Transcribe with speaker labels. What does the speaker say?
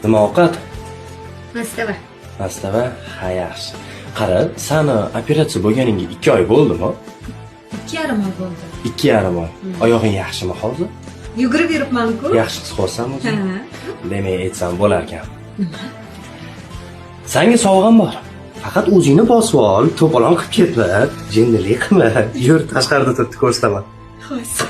Speaker 1: Nima ovqat?
Speaker 2: Mastava.
Speaker 1: Mastava, ha yaxshi. Qara, sani operatsiya bo'lganingga 2 oy bo'ldimi?
Speaker 2: 2,5 oy bo'ldi.
Speaker 1: 2,5 oy. Oyog'ing yaxshimi hozir?
Speaker 2: Yugurib yuribman-ku.
Speaker 1: Yaxshi his qilyapsanmi?
Speaker 2: Ha.
Speaker 1: Demak, aytsam bo'lar ekan. Senga sovg'am bor. Faqat o'zingni bosib ol, to'polon qilib ketma, jinnilik qilma. Yur, tashqarida turibdi ko'rsataman.
Speaker 2: Xo'sh.